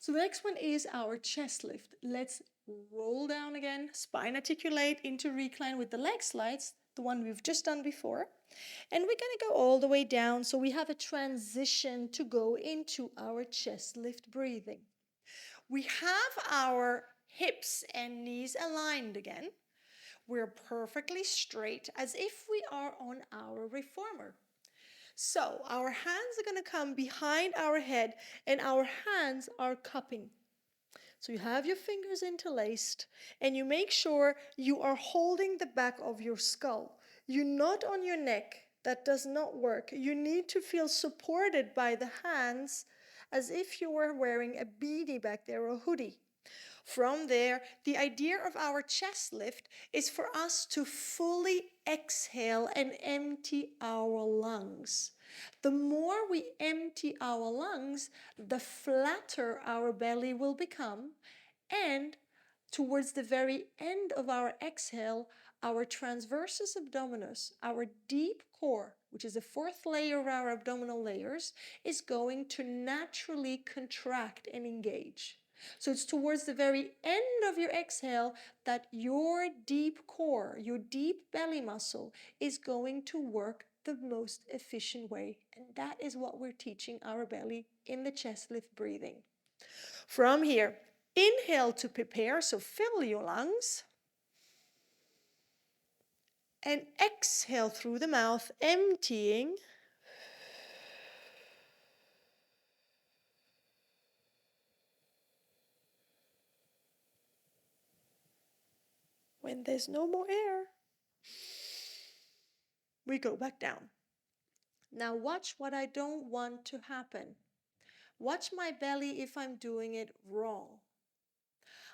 So the next one is our chest lift. Let's roll down again, spine articulate into recline with the leg slides, the one we've just done before. And we're going to go all the way down, so we have a transition to go into our chest lift breathing. We have our hips and knees aligned again. We're perfectly straight as if we are on our reformer. So our hands are going to come behind our head and our hands are cupping. So you have your fingers interlaced and you make sure you are holding the back of your skull. You're not on your neck. That does not work. You need to feel supported by the hands as if you were wearing a beanie back there or a hoodie. From there, the idea of our chest lift is for us to fully exhale and empty our lungs. The more we empty our lungs, the flatter our belly will become, and towards the very end of our exhale, our transversus abdominis, our deep core, which is the fourth layer of our abdominal layers, is going to naturally contract and engage. So it's towards the very end of your exhale that your deep core, your deep belly muscle, is going to work the most efficient way. And that is what we're teaching our belly in the chest lift breathing. From here, inhale to prepare, so fill your lungs. And exhale through the mouth, emptying. When there's no more air, we go back down. Now watch what I don't want to happen. Watch my belly if I'm doing it wrong.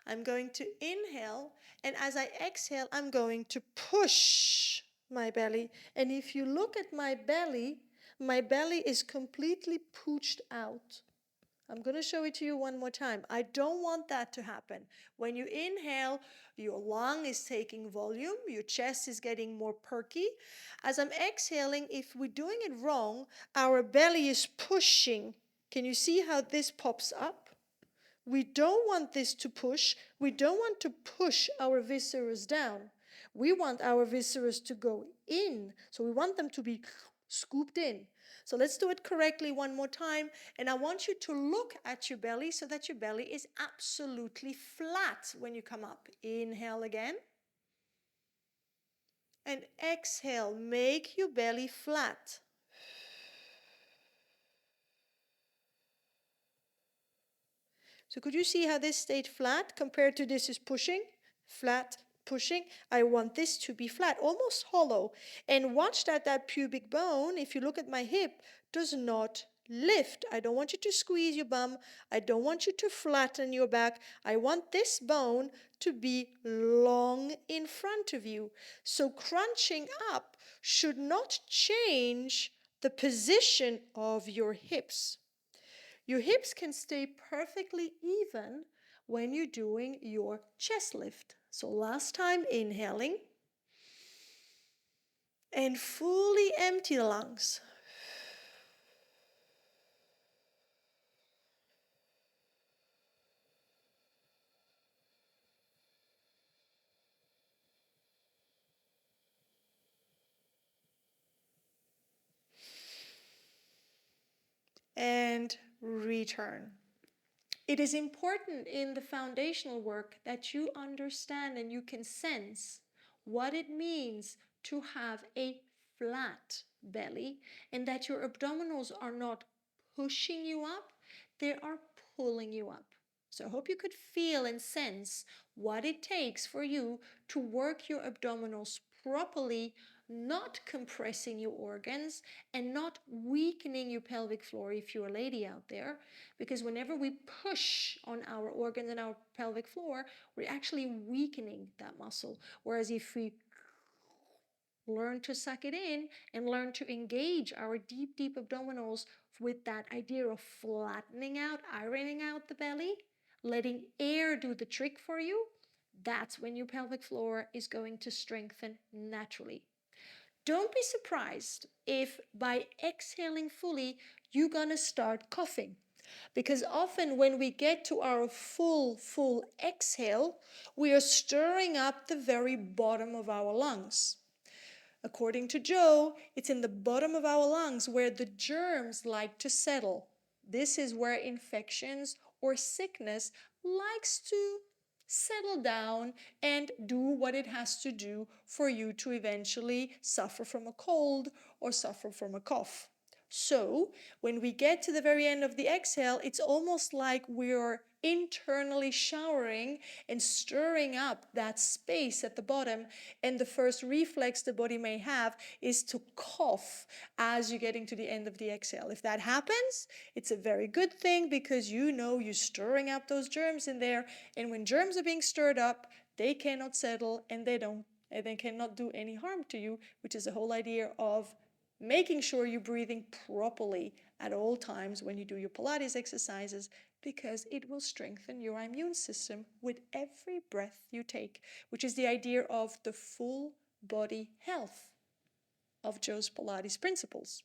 I'm going to inhale, and as I exhale, I'm going to push my belly. And if you look at my belly is completely pooched out. I'm going to show it to you one more time. I don't want that to happen. When you inhale, your lung is taking volume, your chest is getting more perky. As I'm exhaling, if we're doing it wrong, our belly is pushing. Can you see how this pops up? We don't want this to push. We don't want to push our viscera down. We want our viscera to go in. So we want them to be scooped in. So let's do it correctly one more time. And I want you to look at your belly so that your belly is absolutely flat when you come up. Inhale again. And exhale. Make your belly flat. So could you see how this stayed flat compared to this is pushing? Flat, pushing. I want this to be flat, almost hollow. And watch that pubic bone, if you look at my hip, does not lift. I don't want you to squeeze your bum. I don't want you to flatten your back. I want this bone to be long in front of you. So crunching up should not change the position of your hips. Your hips can stay perfectly even when you're doing your chest lift. So last time, inhaling and fully empty the lungs. And return. It is important in the foundational work that you understand and you can sense what it means to have a flat belly and that your abdominals are not pushing you up, they are pulling you up. So I hope you could feel and sense what it takes for you to work your abdominals properly, not compressing your organs and not weakening your pelvic floor if you're a lady out there. Because whenever we push on our organs and our pelvic floor, we're actually weakening that muscle. Whereas if we learn to suck it in and learn to engage our deep, deep abdominals with that idea of flattening out, ironing out the belly, letting air do the trick for you, that's when your pelvic floor is going to strengthen naturally. Don't be surprised if by exhaling fully, you're going to start coughing. Because often when we get to our full exhale, we are stirring up the very bottom of our lungs. According to Joe, it's in the bottom of our lungs where the germs like to settle. This is where infections or sickness likes to settle down and do what it has to do for you to eventually suffer from a cold or suffer from a cough. So, when we get to the very end of the exhale, it's almost like we're internally showering and stirring up that space at the bottom. And the first reflex the body may have is to cough as you're getting to the end of the exhale. If that happens, it's a very good thing because you know you're stirring up those germs in there. And when germs are being stirred up, they cannot settle and they cannot do any harm to you, which is the whole idea of making sure you're breathing properly at all times when you do your Pilates exercises, because it will strengthen your immune system with every breath you take, which is the idea of the full body health of Joe's Pilates principles.